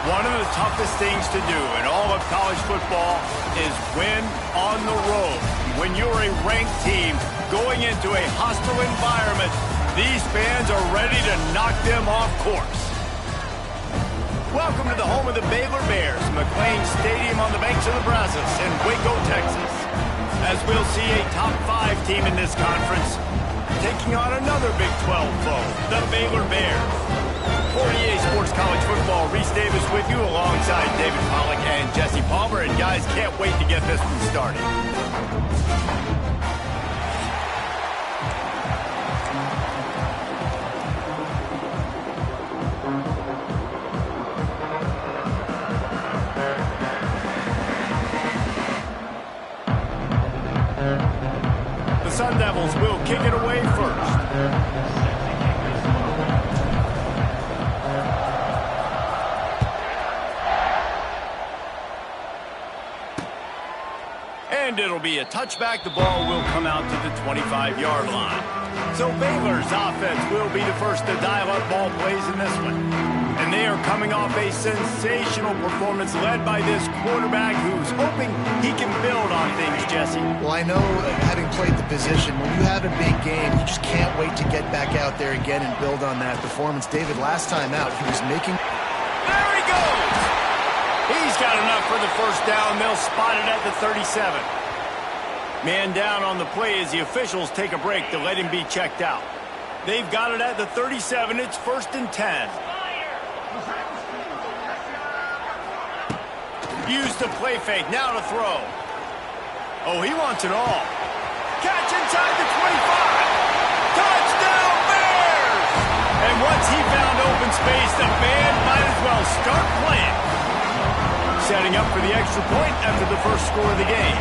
One of the toughest things to do in all of college football is win on the road. When you're a ranked team going into a hostile environment, these fans are ready to knock them off course. Welcome to the home of the Baylor Bears, McLean Stadium on the banks of the Brazos in Waco, Texas. As we'll see a top 5 team in this conference taking on another Big 12 foe, the Baylor Bears. For EA Sports College Football, Reese Davis with you alongside David Pollack and Jesse Palmer. And guys, can't wait to get this one started. The Sun Devils will kick it away first. And it'll be a touchback. The ball will come out to the 25-yard line. So Baylor's offense will be the first to dial up ball plays in this one. And they are coming off a sensational performance led by this quarterback who's hoping he can build on things, Jesse. Well, I know, having played the position, when you have a big game, you just can't wait to get back out there again and build on that performance. David, last time out, he was making... There he goes! He's got enough for the first down. They'll spot it at the 37. Man down on the play as the officials take a break to let him be checked out. They've got it at the 37. It's 1st and 10. Use the play fake. Now to throw. Oh, he wants it all. Catch inside the 25. Touchdown, Bears! And once he found open space, the band might as well start playing. Setting up for the extra point after the first score of the game.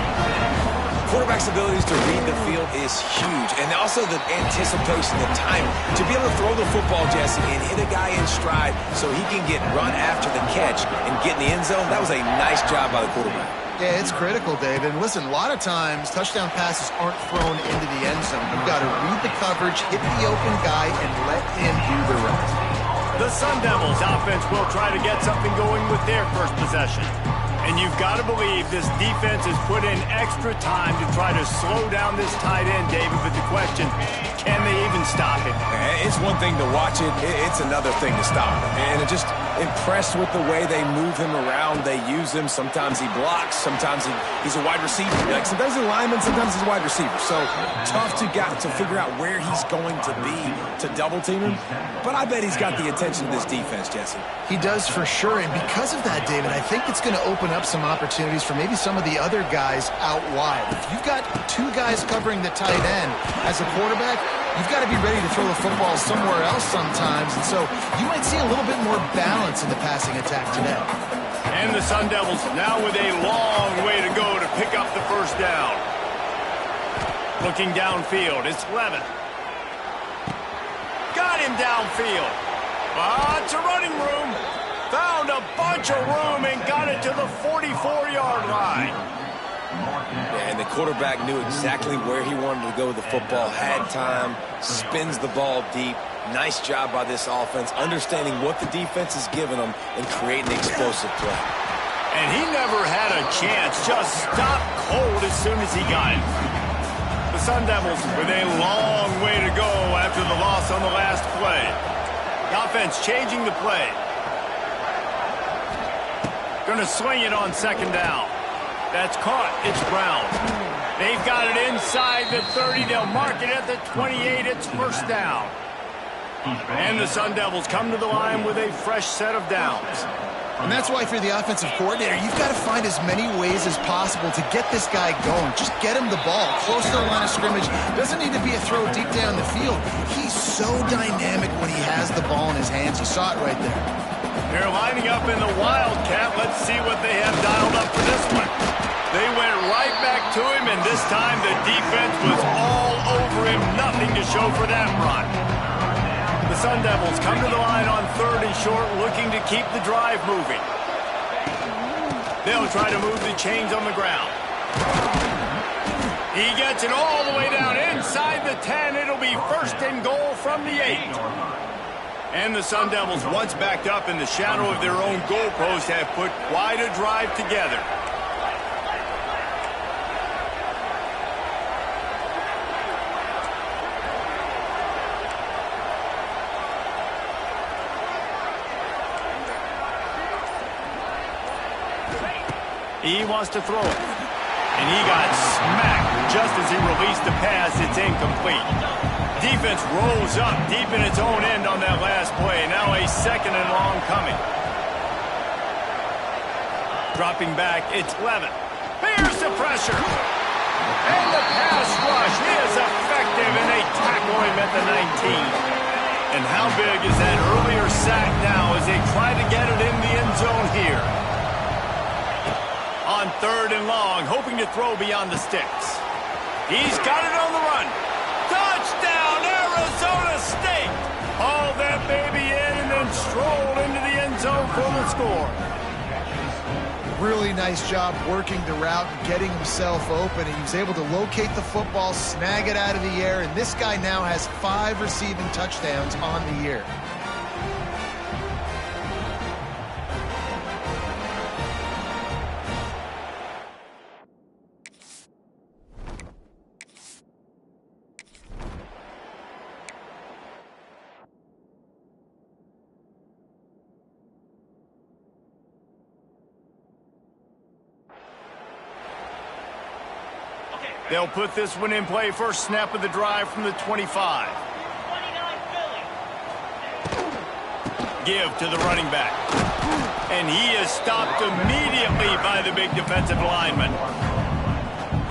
Quarterback's abilities to read the field is huge, and also the anticipation, the timing. To be able to throw the football, Jesse, and hit a guy in stride so he can get run after the catch and get in the end zone, that was a nice job by the quarterback. Yeah, it's critical, David. And listen, a lot of times, touchdown passes aren't thrown into the end zone. You've got to read the coverage, hit the open guy, and let him do the rest. The Sun Devils offense will try to get something going with their first possession. And you've got to believe this defense has put in extra time to try to slow down this tight end, David. But the question, can they even stop it? It's one thing to watch it. It's another thing to stop it. And I'm just impressed with the way they move him around. They use him. Sometimes he blocks. Sometimes he's a wide receiver. Like sometimes he's a lineman. Sometimes he's a wide receiver. So tough to figure out where he's going to be to double team him. But I bet he's got the attention of this defense, Jesse. He does for sure. And because of that, David, I think it's going to open up some opportunities for maybe some of the other guys out wide. If you've got 2 guys covering the tight end as a quarterback, you've got to be ready to throw the football somewhere else sometimes. And so you might see a little bit more balance in the passing attack today. And the Sun Devils now with a long way to go to pick up the first down. Looking downfield, it's Levin. Got him downfield. Lots of running room. Found a bunch of room and got it to the 44-yard line. Yeah, and the quarterback knew exactly where he wanted to go with the football, had time, spins the ball deep. Nice job by this offense, understanding what the defense is giving them and creating the explosive play. And he never had a chance, just stopped cold as soon as he got it. The Sun Devils with a long way to go after the loss on the last play. The offense changing the play. Going to sling it on 2nd down. That's caught. It's Brown. They've got it inside the 30. They'll mark it at the 28. It's 1st down. And the Sun Devils come to the line with a fresh set of downs. And that's why, if you're the offensive coordinator, you've got to find as many ways as possible to get this guy going. Just get him the ball close to the line of scrimmage. Doesn't need to be a throw deep down the field. He's so dynamic when he has the ball in his hands. You saw it right there. They're lining up in the Wildcat. Let's see what they have dialed up for this one. They went right back to him, and this time the defense was all over him. Nothing to show for that run. The Sun Devils come to the line on 3rd and short, looking to keep the drive moving. They'll try to move the chains on the ground. He gets it all the way down inside the 10. It'll be 1st and goal from the 8. And the Sun Devils, once backed up in the shadow of their own goalpost, have put quite a drive together. He wants to throw it. And he got smacked just as he released the pass. It's incomplete. Defense rolls up deep in its own end on that last play. Now a 2nd and long coming. Dropping back, it's Levin. Here's the pressure. And the pass rush is effective, and they tackle him at the 19. And how big is that earlier sack now as they try to get it in the end zone here? On 3rd and long, hoping to throw beyond the sticks. He's got it on the run. Touchdown, Arizona State! Haul that baby in and then stroll into the end zone for the score. Really nice job working the route and getting himself open. He was able to locate the football, snag it out of the air, and this guy now has 5 receiving touchdowns on the year. They'll put this one in play. First snap of the drive from the 25. Give to the running back. And he is stopped immediately by the big defensive lineman.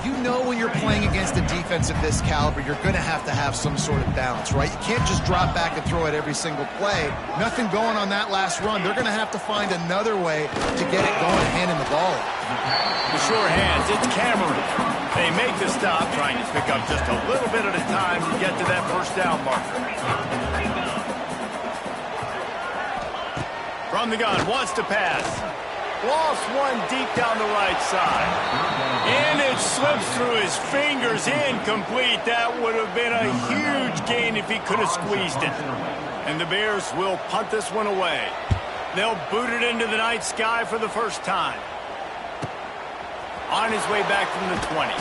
You know when you're playing against a defense of this caliber, you're going to have some sort of balance, right? You can't just drop back and throw it every single play. Nothing going on that last run. They're going to have to find another way to get it going and handing the ball. The sure hands, it's Cameron. They make the stop, trying to pick up just a little bit at a time to get to that first down marker. From the gun, wants to pass. Lost one deep down the right side. And it slips through his fingers, incomplete. That would have been a huge gain if he could have squeezed it. And the Bears will punt this one away. They'll boot it into the night sky for the first time. On his way back from the 20.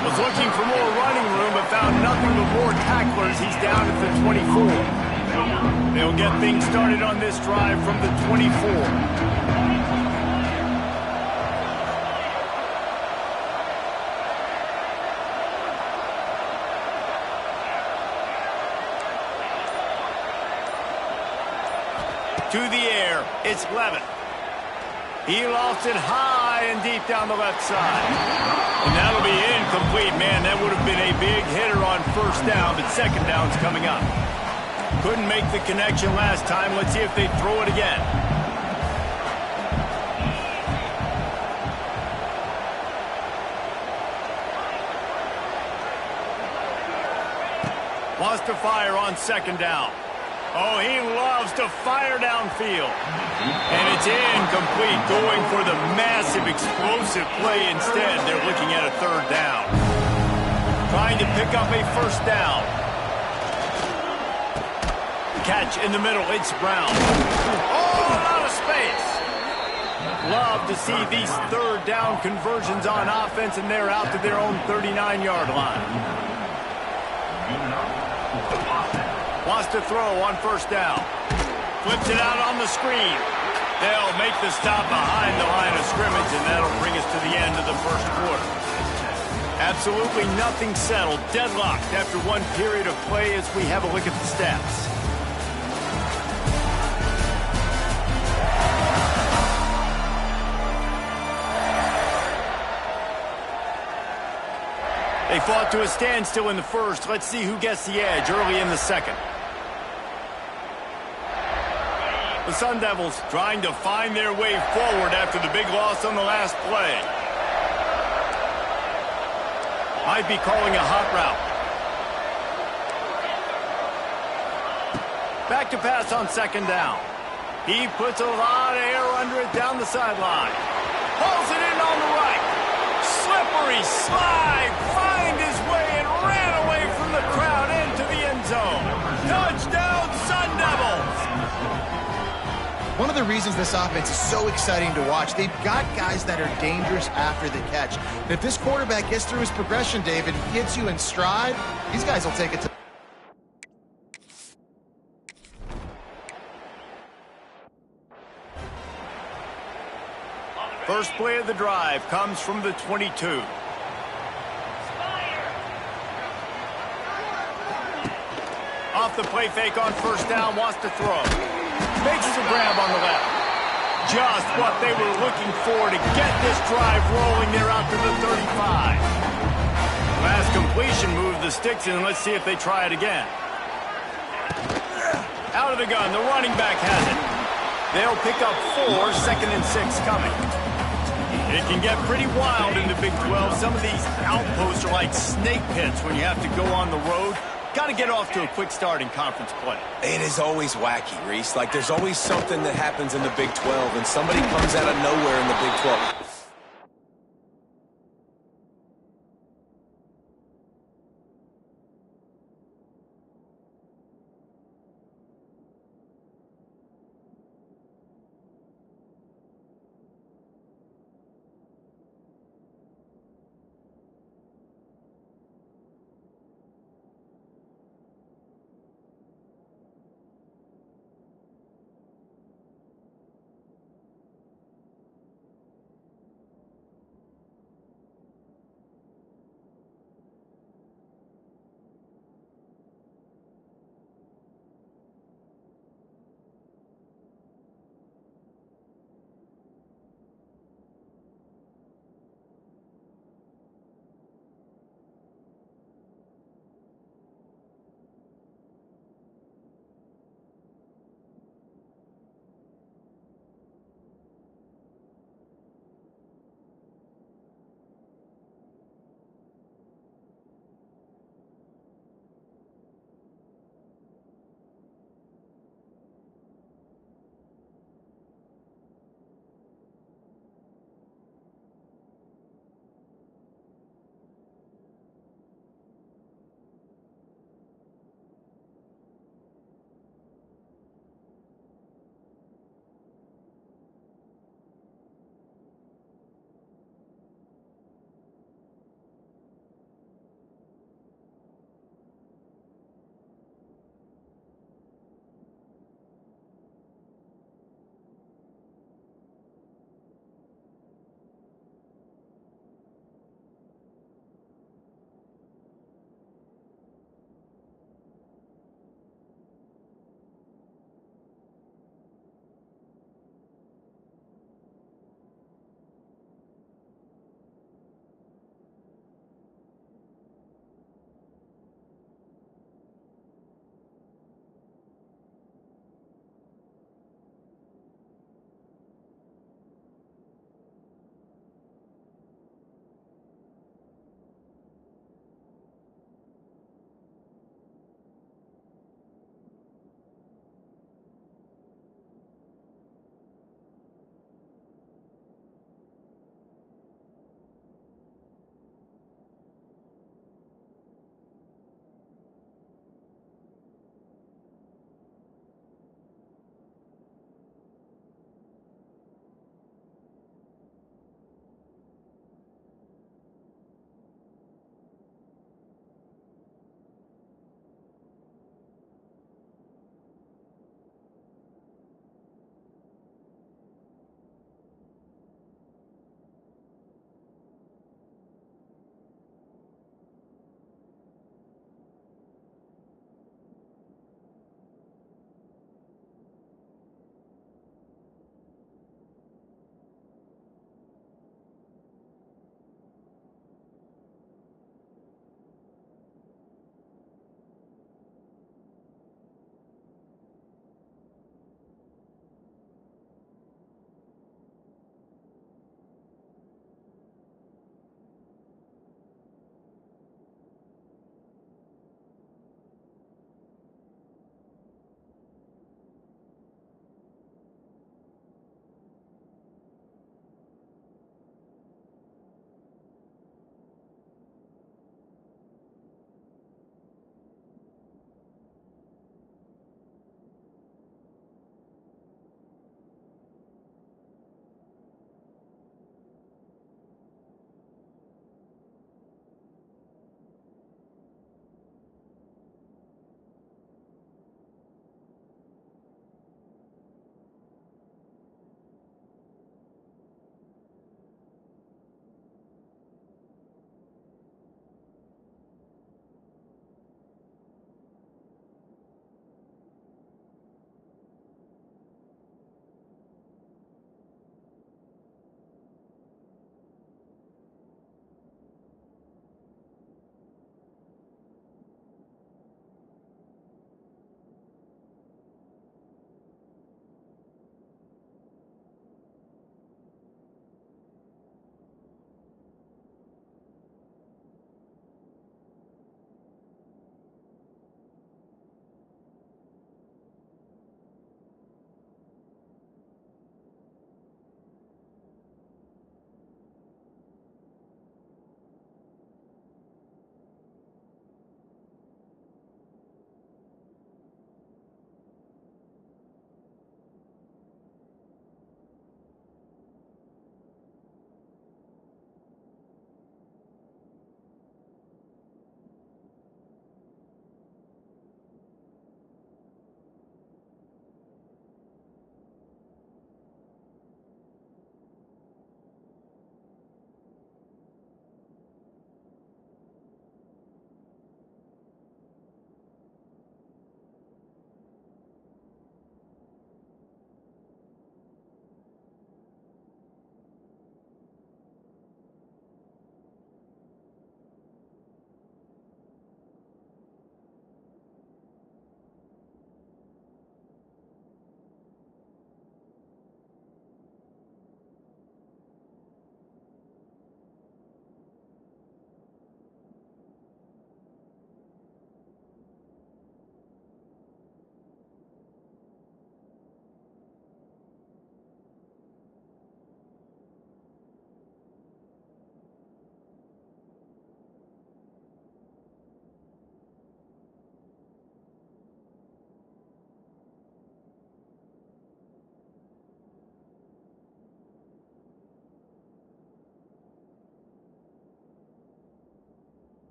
Was looking for more running room, but found nothing but more tacklers. He's down at the 24. They'll get things started on this drive from the 24. To the air, it's Levin. He lofts it high and deep down the left side. And that'll be incomplete, man. That would have been a big hitter on first down, but second down's coming up. Couldn't make the connection last time. Let's see if they throw it again. Wants to fire on second down. Oh, he loves to fire downfield. And it's incomplete, going for the massive explosive play instead. They're looking at a third down. Trying to pick up a first down. Catch in the middle, it's Brown. Oh, out of space. Love to see these third down conversions on offense, and they're out to their own 39-yard line. Wants to throw on first down. Flips it out on the screen. They'll make the stop behind the line of scrimmage, and that'll bring us to the end of the first quarter. Absolutely nothing settled. Deadlocked after one period of play as we have a look at the stats. They fought to a standstill in the first. Let's see who gets the edge early in the second. The Sun Devils trying to find their way forward after the big loss on the last play. Might be calling a hot route. Back to pass on second down. He puts a lot of air under it down the sideline. Pulls it in on the right. Slippery slide. Find his way and ran away from the crowd into the end zone. Touchdown, Sun Devils. One of the reasons this offense is so exciting to watch, they've got guys that are dangerous after the catch. And if this quarterback gets through his progression, David, gets you in stride, these guys will take it to... First play of the drive comes from the 22. Off the play fake on first down, wants to throw. Makes the grab on the left. Just what they were looking for to get this drive rolling there out to the 35. Last completion moved the sticks in, and let's see if they try it again. Out of the gun, the running back has it. They'll pick up 4, 2nd and 6 coming. It can get pretty wild in the Big 12. Some of these outposts are like snake pits when you have to go on the road. Got to get off to a quick start in conference play. It is always wacky, Reese. Like, there's always something that happens in the Big 12, and somebody comes out of nowhere in the Big 12.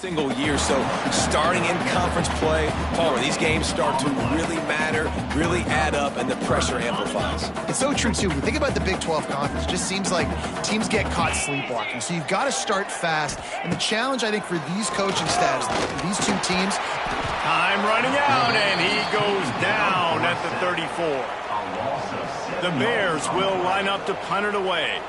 single year. So starting in conference play, Palmer, these games start to really matter, really add up, and the pressure amplifies. It's so true, too. When you think about the Big 12 Conference, it just seems like teams get caught sleepwalking. So you've got to start fast. And the challenge, I think, for these coaching staffs, these two teams. Time running out, and he goes down at the 34. The Bears will line up to punt it away.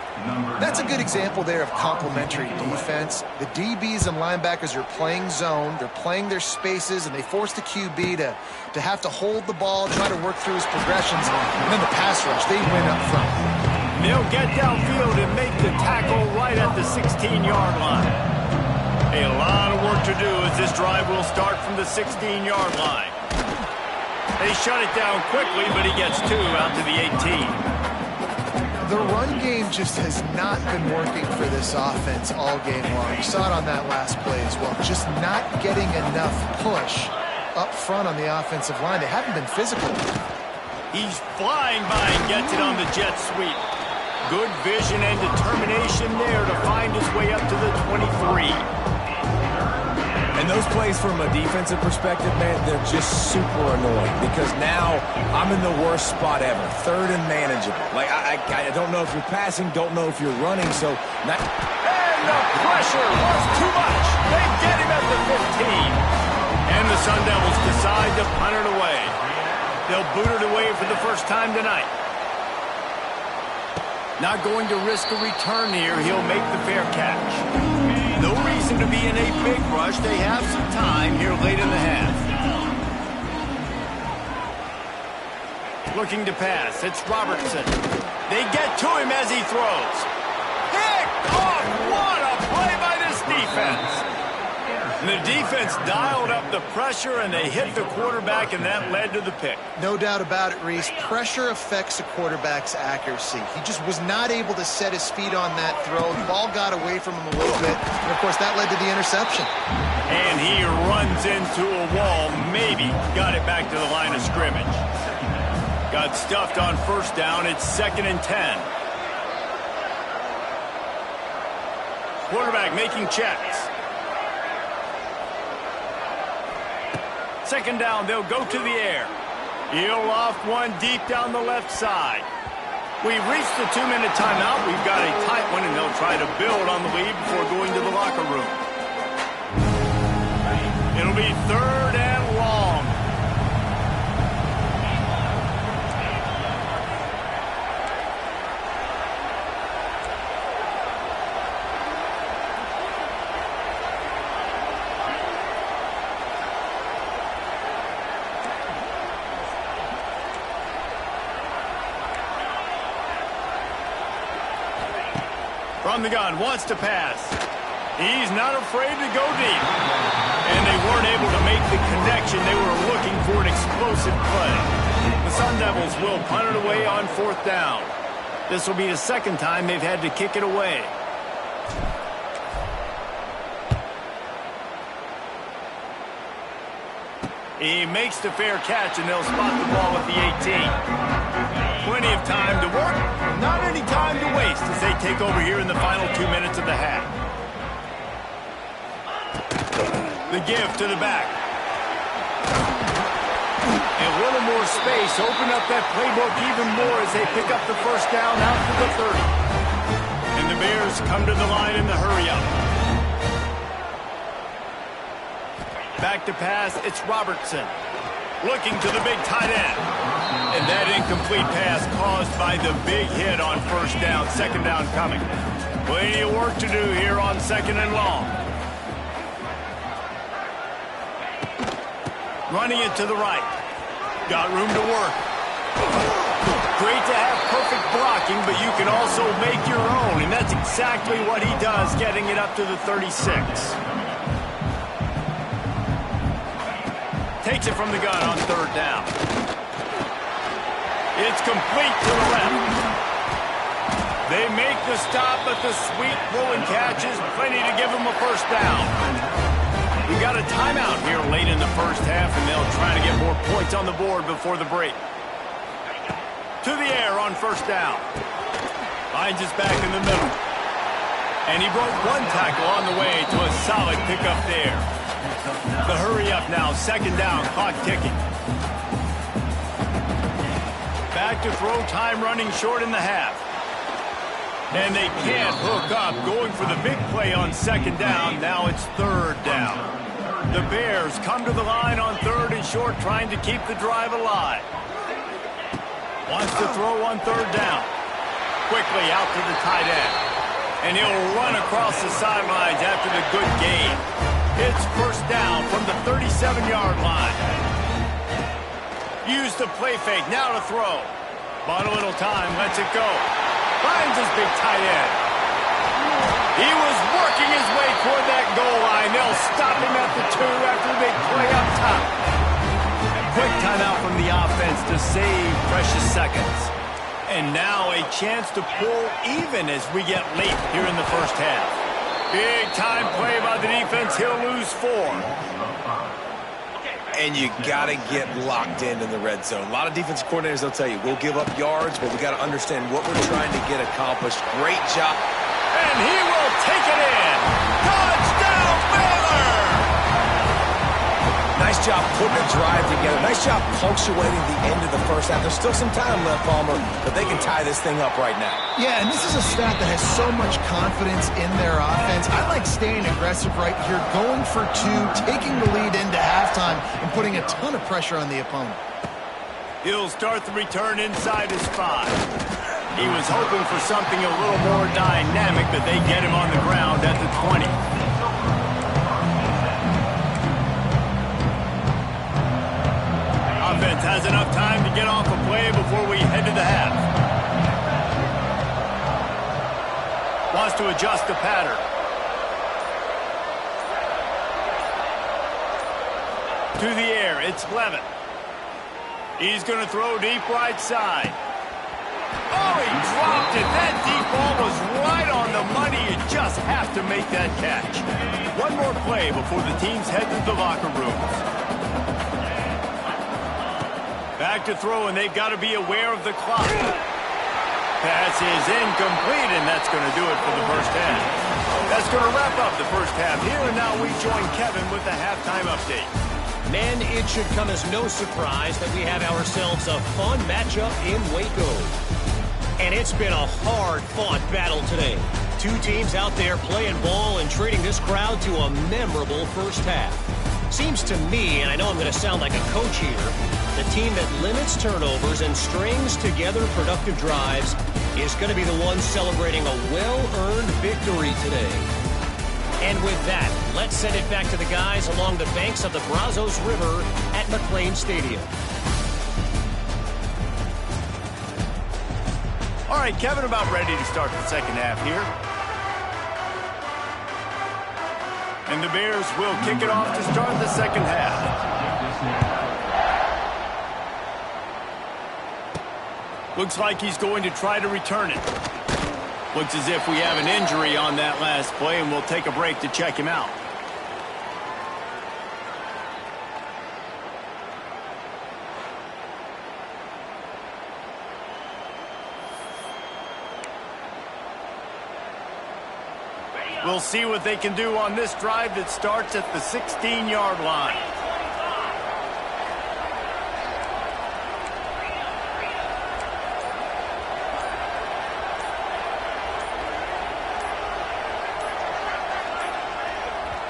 That's a good example there of complementary defense. The DBs and linebackers are playing zone. They're playing their spaces, and they force the QB to have to hold the ball, try to work through his progressions. And then the pass rush, they win up front. They'll get downfield and make the tackle right at the 16-yard line. A lot of work to do as this drive will start from the 16-yard line. They shut it down quickly, but he gets 2 out to the 18. The run game just has not been working for this offense all game long. You saw it on that last play as well. Just not getting enough push up front on the offensive line. They haven't been physical. He's flying by and gets it on the jet sweep. Good vision and determination there to find his way up to the 23. And those plays from a defensive perspective, man, they're just super annoying because now I'm in the worst spot ever, third and manageable. Like, I don't know if you're passing, don't know if you're running, so... And the pressure was too much. They get him at the 15. And the Sun Devils decide to punt it away. They'll boot it away for the first time tonight. Not going to risk a return here. He'll make the fair catch. No reason to be in a big rush. They have some time here late in the half. Looking to pass. It's Robertson. They get to him as he throws. Picked off. What a play by this defense. And the defense dialed up the pressure, and they hit the quarterback, and that led to the pick. No doubt about it, Reese. Pressure affects a quarterback's accuracy. He just was not able to set his feet on that throw. The ball got away from him a little bit, and, of course, that led to the interception. And he runs into a wall, maybe got it back to the line of scrimmage. Got stuffed on first down. It's 2nd and 10. Quarterback making checks. 2nd down, they'll go to the air. He'll off one deep down the left side. We've reached the 2-minute timeout. We've got a tight one, and they'll try to build on the lead before going to the locker room. It'll be 3rd and long. From the gun, wants to pass. He's not afraid to go deep. And they weren't able to make the connection. They were looking for an explosive play. The Sun Devils will punt it away on 4th down. This will be the 2nd time they've had to kick it away. He makes the fair catch, and they'll spot the ball at the 18. Plenty of time to work, not any time to waste as they take over here in the final 2 minutes of the half. The give to the back. A little more space, open up that playbook even more as they pick up the first down out to the 30. And the Bears come to the line in the hurry up. Back to pass, it's Robertson. Looking to the big tight end. And that incomplete pass caused by the big hit on first down. 2nd down coming. Plenty of work to do here on 2nd and long. Running it to the right. Got room to work. Great to have perfect blocking, but you can also make your own. And that's exactly what he does, getting it up to the 36. Takes it from the gun on 3rd down. It's complete to the left. They make the stop, but the sweet rolling catch is plenty to give them a first down. We got a timeout here late in the first half, and they'll try to get more points on the board before the break. To the air on 1st down. Finds us back in the middle. And he broke one tackle on the way to a solid pickup there. The hurry up now, second down, clock ticking. Back to throw, time running short in the half. And they can't hook up, going for the big play on second down. Now it's third down. The Bears come to the line on third and short, trying to keep the drive alive. Wants to throw on third down. Quickly out to the tight end. And he'll run across the sidelines after the good gain. It's first down from the 37-yard line. Use the play fake, now to throw. Bought a little time, lets it go. Finds his big tight end. He was working his way toward that goal line. They'll stop him at the 2 after the big play up top. A quick timeout from the offense to save precious seconds. And now a chance to pull even as we get late here in the first half. Big time play by the defense. He'll lose 4. And you got to get locked in the red zone. A lot of defensive coordinators, they'll tell you, we'll give up yards, but we got to understand what we're trying to get accomplished. Great job. And he will take it in. Touchdown, Baylor! Nice job putting a drive together. Nice job punctuating the end of the first half. There's still some time left, Palmer, but they can tie this thing up right now. Yeah, and this is a staff that has so much confidence in their offense. I like staying aggressive right here, going for 2, taking the lead into halftime, and putting a ton of pressure on the opponent. He'll start the return inside his 5. He was hoping for something a little more dynamic, but they get him on the ground at the 20. Offense has enough time to get off a play before we head to the half. Wants to adjust the pattern. To the air, it's Levin. He's going to throw deep right side. Oh, he dropped it. That deep ball was right on the money. You just have to make that catch. One more play before the teams head to the locker rooms. Back to throw, and they've got to be aware of the clock. Pass is incomplete, and that's going to do it for the first half. That's going to wrap up the first half here, and now we join Kevin with the halftime update. Men, it should come as no surprise that we have ourselves a fun matchup in Waco. And it's been a hard-fought battle today. 2 teams out there playing ball and treating this crowd to a memorable first half. Seems to me, and I know I'm going to sound like a coach here, the team that limits turnovers and strings together productive drives is going to be the one celebrating a well-earned victory today. And with that, let's send it back to the guys along the banks of the Brazos River at McLean Stadium. All right, Kevin, about ready to start the second half here. And the Bears will kick it off to start the second half. Looks like he's going to try to return it. Looks as if we have an injury on that last play, and we'll take a break to check him out. We'll see what they can do on this drive that starts at the 16-yard line.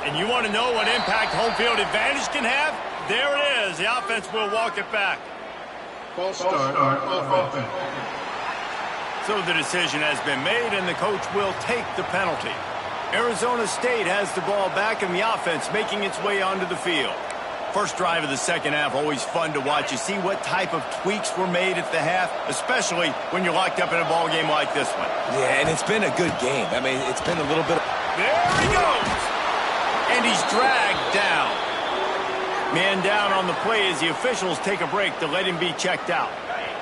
And you want to know what impact home field advantage can have? There it is. The offense will walk it back. False start offense. So the decision has been made, and the coach will take the penalty. Arizona State has the ball back, and the offense making its way onto the field. First drive of the second half, always fun to watch. You see what type of tweaks were made at the half, especially when you're locked up in a ball game like this one. Yeah, and it's been a good game. I mean, it's been a little bit... There he goes! And he's dragged down. Man down on the play as the officials take a break to let him be checked out.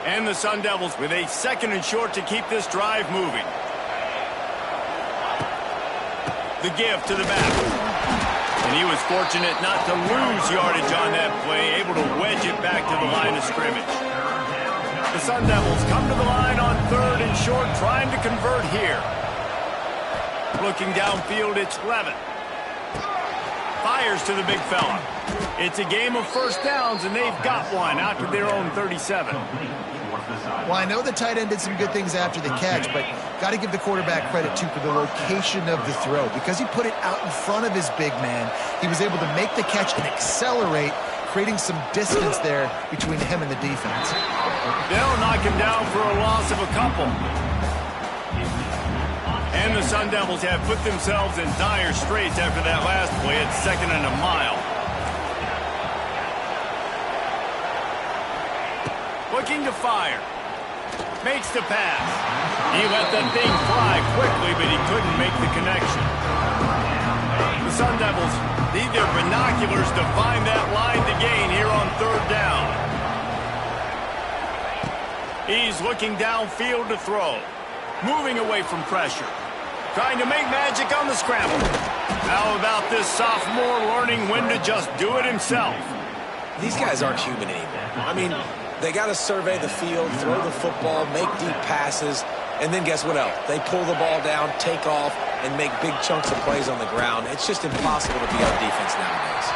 And the Sun Devils with a second and short to keep this drive moving. The give to the back. And he was fortunate not to lose yardage on that play, able to wedge it back to the line of scrimmage. The Sun Devils come to the line on third and short, trying to convert here. Looking downfield, it's Levin. Fires to the big fella. It's a game of first downs, and they've got one out to their own 37. Well, I know the tight end did some good things after the catch, but got to give the quarterback credit, too, for the location of the throw. Because he put it out in front of his big man, he was able to make the catch and accelerate, creating some distance there between him and the defense. They'll knock him down for a loss of a couple. And the Sun Devils have put themselves in dire straits after that last play. It's 2nd and a mile. Looking to fire. Makes the pass. He let that thing fly quickly, but he couldn't make the connection. The Sun Devils need their binoculars to find that line to gain here on 3rd down. He's looking downfield to throw. Moving away from pressure. Trying to make magic on the scramble. How about this sophomore learning when to just do it himself? These guys aren't human anymore. I mean, they got to survey the field, throw the football, make deep passes, and then guess what else? They pull the ball down, take off, and make big chunks of plays on the ground. It's just impossible to be on defense nowadays.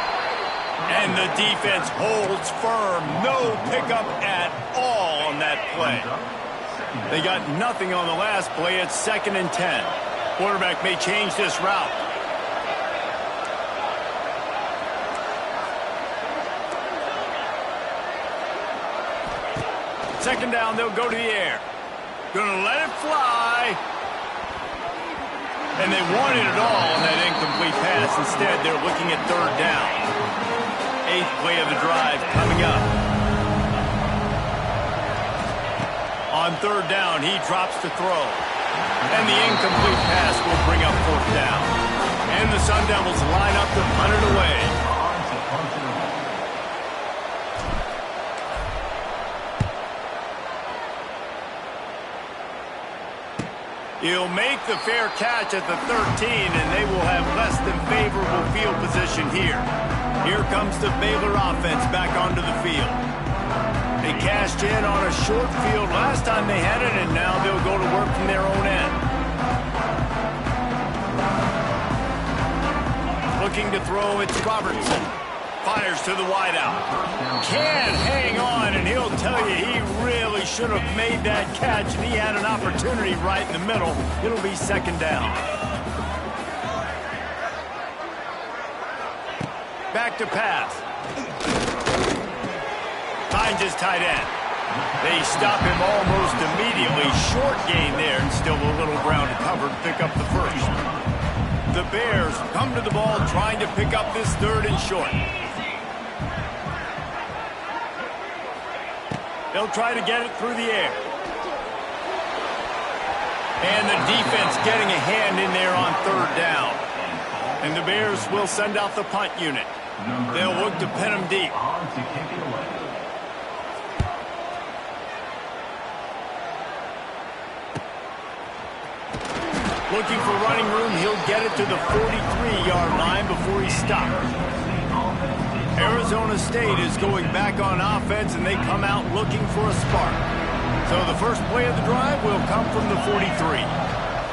And the defense holds firm. No pickup at all on that play. They got nothing on the last play. It's 2nd and 10. Quarterback may change this route. Second down, they'll go to the air. Gonna let it fly. And they wanted it all on that incomplete pass. Instead, they're looking at 3rd down. 8th play of the drive coming up. On 3rd down, he drops to throw. And the incomplete pass will bring up 4th down. And the Sun Devils line up to punt it away. He'll make the fair catch at the 13, and they will have less than favorable field position here. Here comes the Baylor offense back onto the field. They cashed in on a short field last time they had it, and now they'll go to work from their own end. Looking to throw, it's Robertson. Fires to the wideout. Can't hang on, and he'll tell you he really should have made that catch, and he had an opportunity right in the middle. It'll be 2nd down. Back to pass. Finds his tight end. They stop him almost immediately. Short gain there, and still a little ground to cover to pick up the first. The Bears come to the ball trying to pick up this 3rd and short. They'll try to get it through the air. And the defense getting a hand in there on 3rd down. And the Bears will send out the punt unit. They'll look to pin him deep. Looking for running room, he'll get it to the 43-yard line before he stops. Arizona State is going back on offense, and they come out looking for a spark. So the first play of the drive will come from the 43.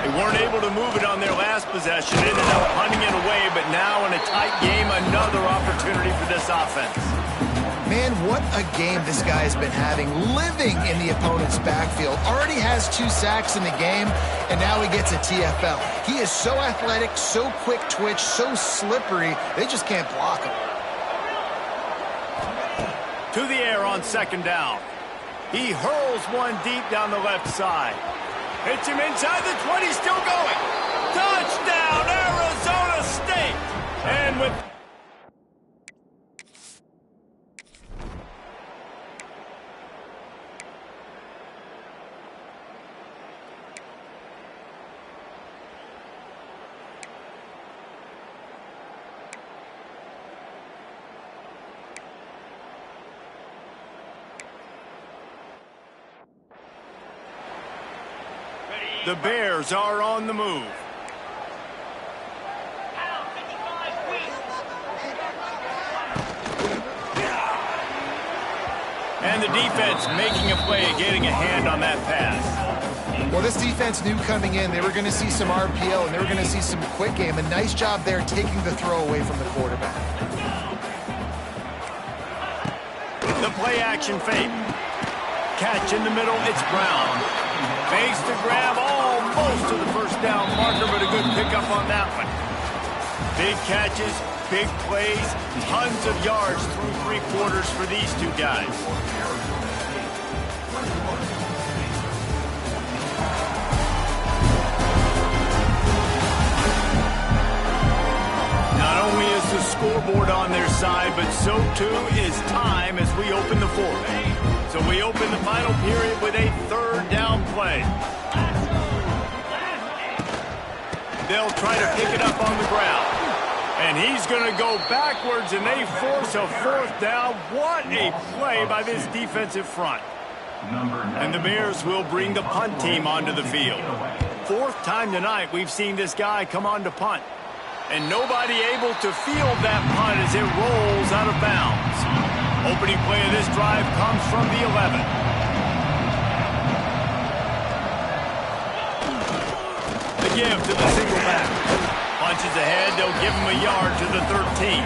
They weren't able to move it on their last possession, ended up punting it away, but now in a tight game, another opportunity for this offense. Man, what a game this guy has been having, living in the opponent's backfield. Already has 2 sacks in the game, and now he gets a TFL. He is so athletic, so quick twitch, so slippery, they just can't block him. To the air on 2nd down. He hurls one deep down the left side. Hits him inside the 20, still going. Touchdown, Arizona State! And with... The Bears are on the move. And the defense making a play, getting a hand on that pass. Well, this defense knew coming in they were going to see some RPO and they were going to see some quick game. A nice job there taking the throw away from the quarterback. The play action fake. Catch in the middle, it's Brown. Fakes to grab almost to the first down marker, but a good pickup on that one. Big catches, big plays, tons of yards through three quarters for these two guys. Not only is the scoreboard on their side, but so too is time as we open the fourth. So we open the final period with a third down play. They'll try to pick it up on the ground. And he's going to go backwards, and they force a fourth down. What a play by this defensive front. And the Bears will bring the punt team onto the field. Fourth time tonight we've seen this guy come on to punt. And nobody able to field that punt as it rolls out of bounds. Opening play of this drive comes from the 11. The give to the single back. Punches ahead, they'll give him a yard to the 13.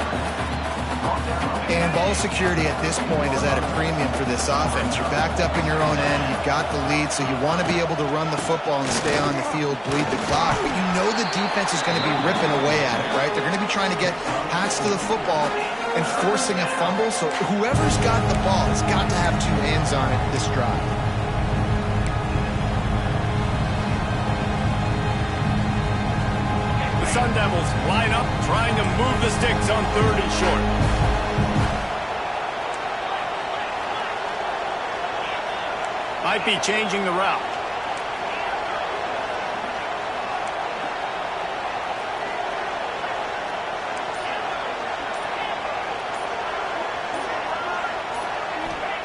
And ball security at this point is at a premium for this offense. You're backed up in your own end. You've got the lead, so you want to be able to run the football and stay on the field, bleed the clock. But you know the defense is going to be ripping away at it, right? They're going to be trying to get hats to the football and forcing a fumble. So whoever's got the ball has got to have two hands on it this drive. The Sun Devils line up, trying to move the sticks on third and short. Might be changing the route.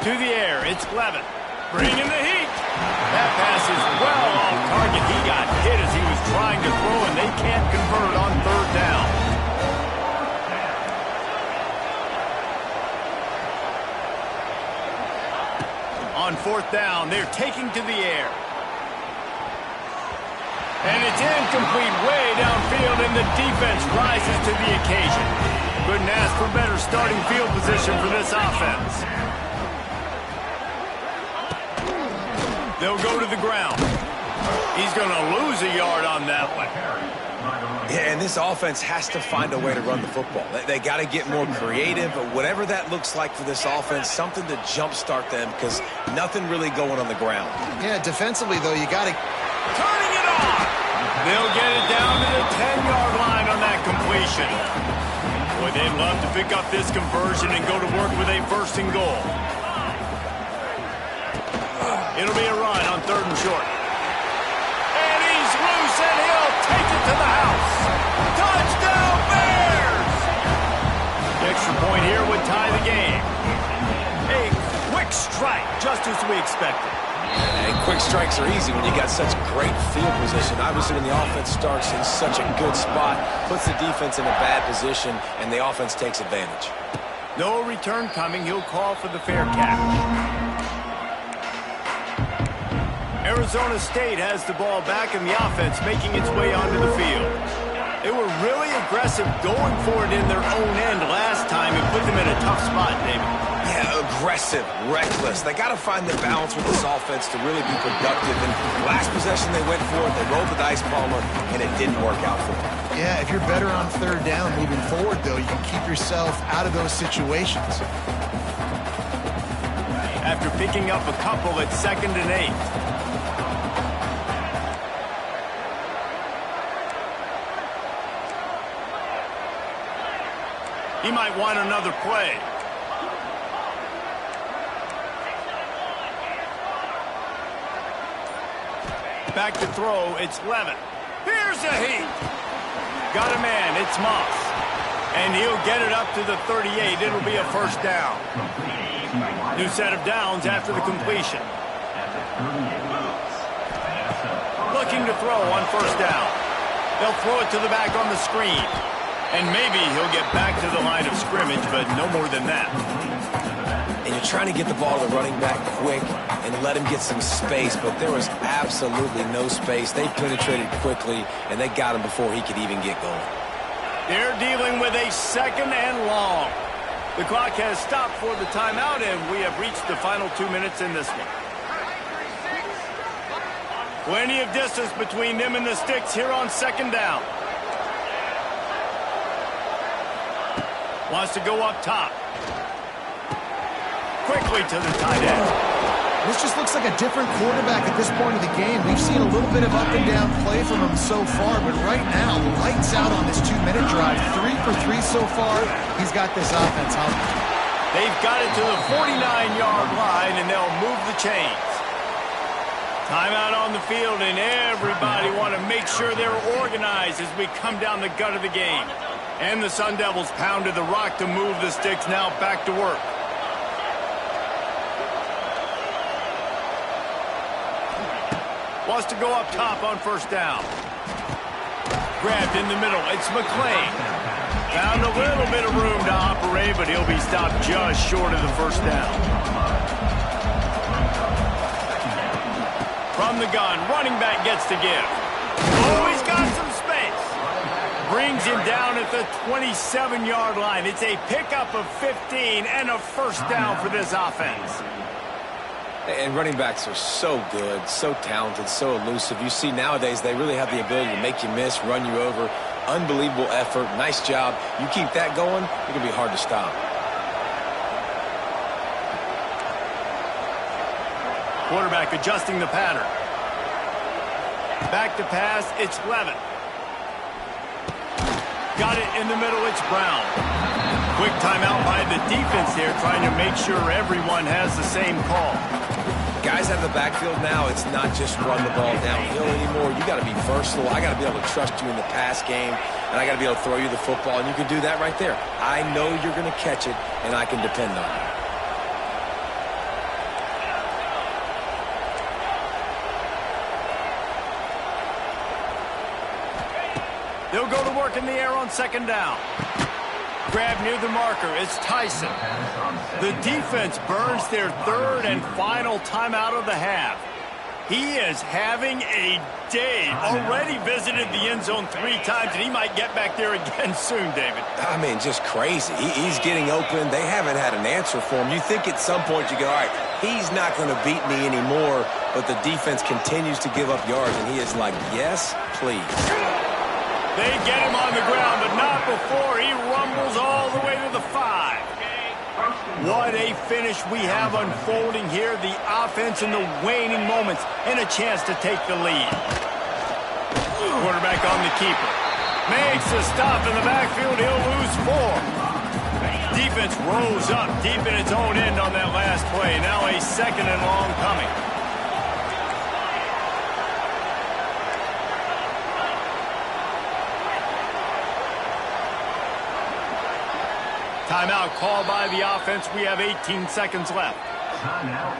To the air, it's Levin. Bringing the heat. That pass is well off target. He got hit as he was trying to throw, and they can't convert on third down. On fourth down, they're taking to the air. And it's incomplete way downfield, and the defense rises to the occasion. Couldn't ask for better starting field position for this offense. They'll go to the ground. He's going to lose a yard on that one. Yeah, and this offense has to find a way to run the football. They got to get more creative, but whatever that looks like for this offense, something to jumpstart them because nothing really going on the ground. Yeah, defensively, though, you got to... Turning it on! They'll get it down to the 10-yard line on that completion. Boy, they'd love to pick up this conversion and go to work with a first and goal. It'll be a run on third and short. And he's loose, and he'll take it to the house. Touchdown, Bears! The extra point here would tie the game. A quick strike, just as we expected. And quick strikes are easy when you got such great field position. Obviously, when the offense starts in such a good spot, puts the defense in a bad position, and the offense takes advantage. No return coming. He'll call for the fair catch. Arizona State has the ball back, and the offense making its way onto the field. They were really aggressive going for it in their own end last time and put them in a tough spot, David. Yeah, aggressive, reckless. They got to find the balance with this offense to really be productive. And last possession they went for it, they rolled the dice, Palmer, and it didn't work out for them. Yeah, if you're better on third down moving forward, though, you can keep yourself out of those situations. After picking up a couple at 2nd and 8. He might want another play. Back to throw, it's Levin. Here's a heat. Got a man, it's Moss. And he'll get it up to the 38. It'll be a first down. New set of downs after the completion. Looking to throw on first down. They'll throw it to the back on the screen. And maybe he'll get back to the line of scrimmage, but no more than that. and you're trying to get the ball to the running back quick and let him get some space, but there was absolutely no space. They penetrated quickly, and they got him before he could even get going. They're dealing with a 2nd and long. The clock has stopped for the timeout, and we have reached the final 2 minutes in this one. Plenty of distance between them and the sticks here on 2nd down. Wants to go up top. Quickly to the tight end. This just looks like a different quarterback at this point of the game. We've seen a little bit of up and down play from him so far, but right now, lights out on this 2-minute drive. 3 for 3 so far. He's got this offense humming. They've got it to the 49-yard line, and they'll move the chains. Timeout on the field, and everybody want to make sure they're organized as we come down the gut of the game. And the Sun Devils pounded the rock to move the sticks. Now back to work. Wants to go up top on 1st down. Grabbed in the middle. It's McClain. Found a little bit of room to operate, but he'll be stopped just short of the 1st down. From the gun, running back gets to give. Oh, he's got some space. Brings him down at the 27-yard line. It's a pickup of 15 and a 1st down for this offense. And running backs are so good, so talented, so elusive. You see nowadays they really have the ability to make you miss, run you over. Unbelievable effort. Nice job. You keep that going, it can be hard to stop. Quarterback adjusting the pattern. Back to pass, it's Levin. Got it in the middle, it's Brown. Quick timeout by the defense here, trying to make sure everyone has the same call. Guys out of the backfield now, it's not just run the ball downhill anymore. You got to be versatile. I got to be able to trust you in the pass game, and I got to be able to throw you the football, and you can do that right there. I know you're going to catch it, and I can depend on you. They'll go to work in the air on 2nd down. Grab near the marker. It's Tyson. The defense burns their 3rd and final timeout of the half. He is having a day. Already visited the end zone 3 times, and he might get back there again soon, David. I mean, just crazy. He's getting open. They haven't had an answer for him. You think at some point you go, all right, he's not going to beat me anymore, but the defense continues to give up yards, and he is like, yes, please. They get him on the ground, but not before he rumbles all the way to the 5. What a finish we have unfolding here. The offense in the waning moments and a chance to take the lead. Quarterback on the keeper. Makes a stop in the backfield. He'll lose 4. Defense rose up deep in its own end on that last play. Now a 2nd and long coming. Timeout called by the offense. We have 18 seconds left. Timeout,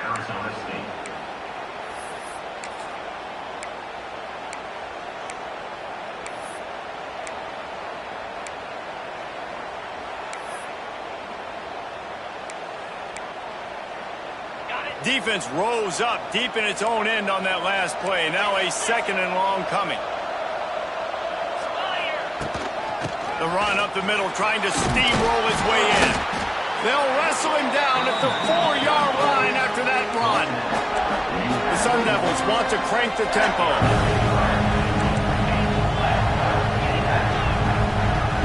Arizona State. Defense rose up deep in its own end on that last play. Now a 2nd and long coming. The run up the middle, trying to steamroll his way in. They'll wrestle him down at the 4-yard line after that run. The Sun Devils want to crank the tempo.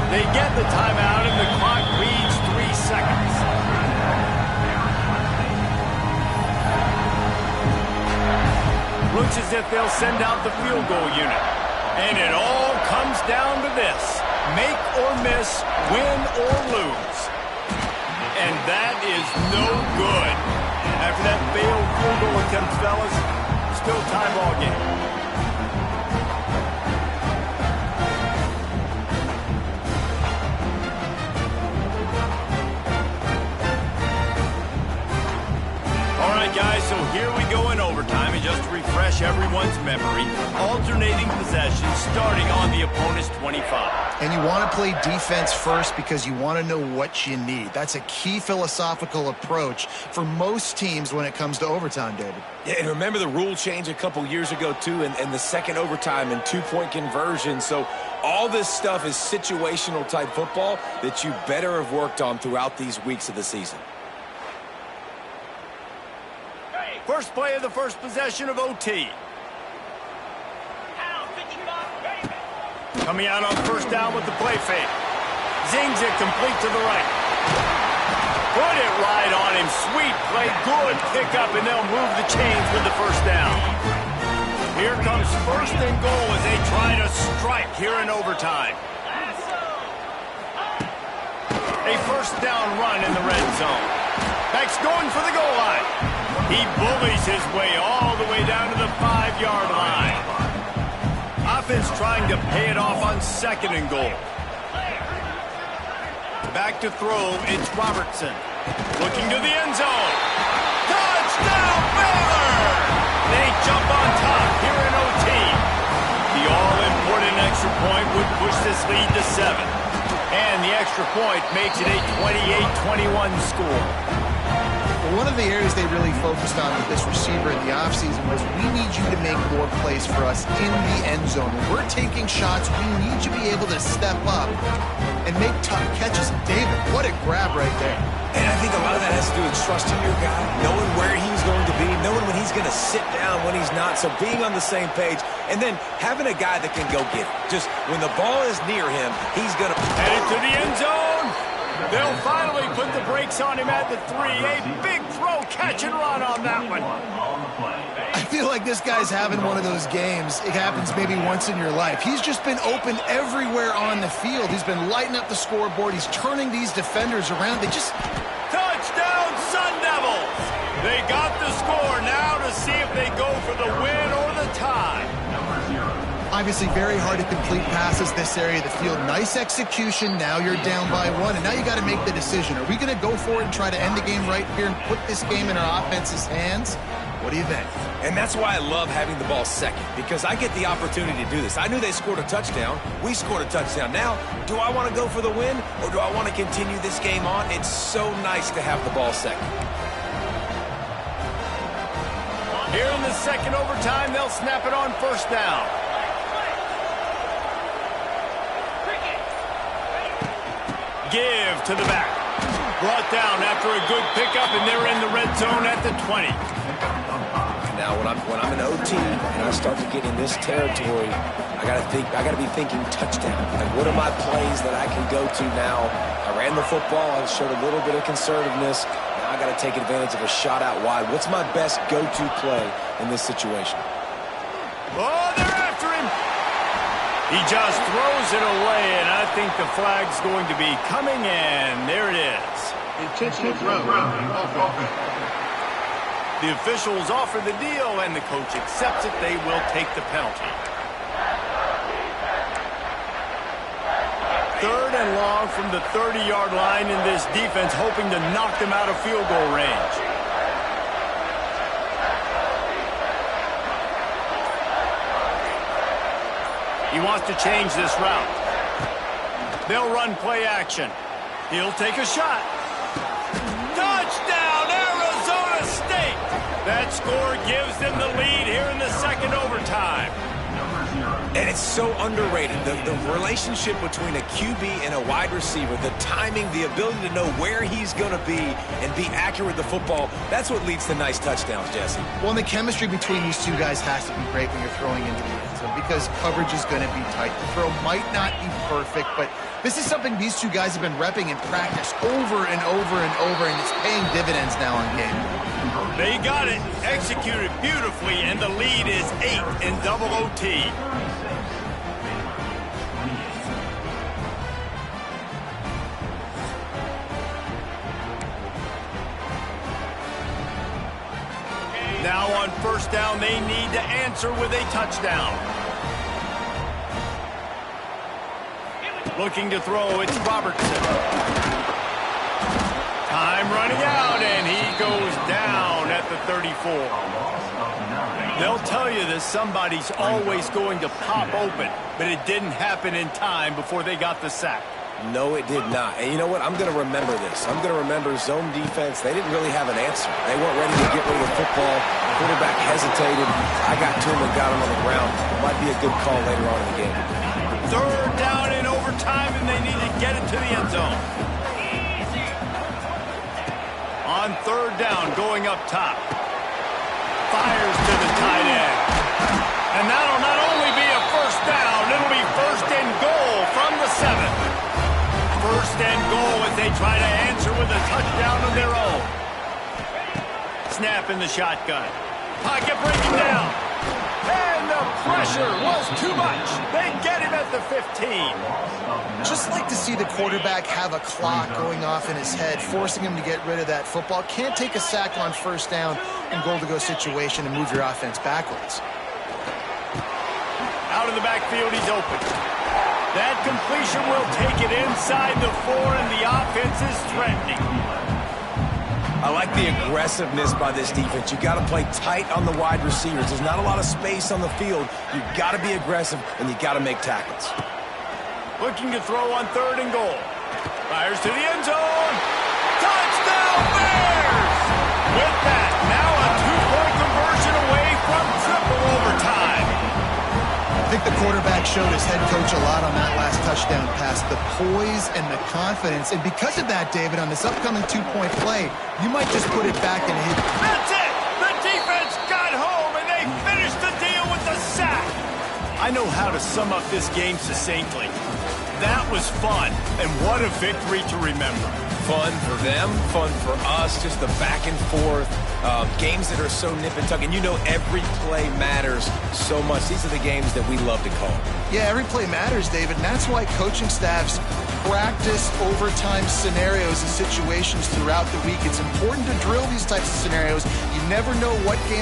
They get the timeout, and the clock reads 3 seconds. Looks as if they'll send out the field goal unit. And it all comes down to this. Make or miss, win or lose. And that is no good. After that failed field goal attempt, fellas, still tie ball game. All right, guys, so here we go in overtime. And just to refresh everyone's memory. Alternating possessions starting on the opponent's 25. And you want to play defense first because you want to know what you need. That's a key philosophical approach for most teams when it comes to overtime, David. Yeah, and remember the rule change a couple years ago, too, and the second overtime and two-point conversion. So all this stuff is situational type football that you better have worked on throughout these weeks of the season. First play of the first possession of OT. Coming out on first down with the play fake. Zings it complete to the right. Put it right on him. Sweet play. Good pickup, and they'll move the chains with the first down. Here comes first and goal as they try to strike here in overtime. A first down run in the red zone. Beck's going for the goal line. He bullies his way all the way down to the 5-yard line. Offense trying to pay it off on second and goal. Back to throw, it's Robertson. Looking to the end zone. Touchdown, Baylor! They jump on top here in OT. The all-important extra point would push this lead to 7. And the extra point makes it a 28-21 score. One of the areas they really focused on with this receiver in the offseason was we need you to make more plays for us in the end zone. When we're taking shots, we need you to be able to step up and make tough catches. David, what a grab right there. And I think a lot of that has to do with trusting your guy, knowing where he's going to be, knowing when he's going to sit down, when he's not. So being on the same page, and then having a guy that can go get it. Just when the ball is near him, he's going to... Headed to the end zone. They'll finally put the brakes on him at the 3. A big throw, catch and run on that one. I feel like this guy's having one of those games. It happens maybe once in your life. He's just been open everywhere on the field. He's been lighting up the scoreboard. He's turning these defenders around. They just... Touchdown, Sun Devils! They got the score now to see if they go for the win or the tie. Obviously very hard to complete passes this area of the field. Nice execution. Now you're down by 1, and now you got to make the decision. Are we going to go for it and try to end the game right here and put this game in our offense's hands? What do you think? And that's why I love having the ball second, because I get the opportunity to do this. I knew they scored a touchdown. We scored a touchdown. Now, do I want to go for the win, or do I want to continue this game on? It's so nice to have the ball second. Here in the second overtime, they'll snap it on first down. Give to the back. Brought down after a good pickup, and they're in the red zone at the 20. Now, when I'm in OT and I start to get in this territory, I gotta be thinking touchdown. Like, what are my plays that I can go to now? I ran the football. I showed a little bit of conservativeness. Now I got to take advantage of a shot out wide. What's my best go-to play in this situation? Oh, they're after him. He just throws it away, and I think the flag's going to be coming in. There it is. Intentional grounding off offense. The officials offer the deal, and the coach accepts it. They will take the penalty. 3rd and long from the 30-yard line in this defense, hoping to knock them out of field goal range. He wants to change this route. They'll run play action. He'll take a shot. Touchdown, Arizona State! That score gives them the lead here in the second overtime. And it's so underrated. The relationship between a QB and a wide receiver, the timing, the ability to know where he's going to be and be accurate with the football, that's what leads to nice touchdowns, Jesse. Well, and the chemistry between these two guys has to be great when you're throwing into the end zone because coverage is going to be tight. The throw might not be perfect, but this is something these two guys have been repping in practice over and over and over, and it's paying dividends now on game. They got it, executed beautifully, and the lead is 8 in double OT. Now on first down, they need to answer with a touchdown. Looking to throw, it's Robertson. Time running out, and he goes down at the the 34. They'll tell you that somebody's always going to pop open, but it didn't happen in time before they got the sack. No, it did not. And you know what? I'm going to remember this. I'm going to remember zone defense. They didn't really have an answer. They weren't ready to get rid of the football. Quarterback hesitated. I got to him and got him on the ground. Might be a good call later on in the game. Third down in overtime, and they need to get it to the end zone. On third down, going up top. Fires to the tight end. And that'll not only be a first down, it'll be first and goal from the 7. First and goal as they try to answer with a touchdown of their own. Snap in the shotgun. Pocket breaking down. And the pressure was too much. They get him at the 15. Just like to see the quarterback have a clock going off in his head, forcing him to get rid of that football. Can't take a sack on first down and goal-to-go situation and move your offense backwards. Out of the backfield, he's open. That completion will take it inside the 4, and the offense is threatening. I like the aggressiveness by this defense. You got to play tight on the wide receivers. There's not a lot of space on the field. You got to be aggressive, and you got to make tackles. Looking to throw on third and goal. Fires to the end zone. Touchdown Bears! With that, now a 2-point conversion away from triple overtime. I think the quarterback showed his head coach a lot on that last touchdown pass, the poise and the confidence. And because of that, David, on this upcoming 2-point play, you might just put it back and hit. That's it! The defense got home, and they finished the deal with the sack. I know how to sum up this game succinctly. That was fun, and what a victory to remember. Fun for them, fun for us, just the back and forth. Games that are so nip and tuck, and you know every play matters so much. These are the games that we love to call. Yeah, every play matters, David, and that's why coaching staffs practice overtime scenarios and situations throughout the week. It's important to drill these types of scenarios. You never know what game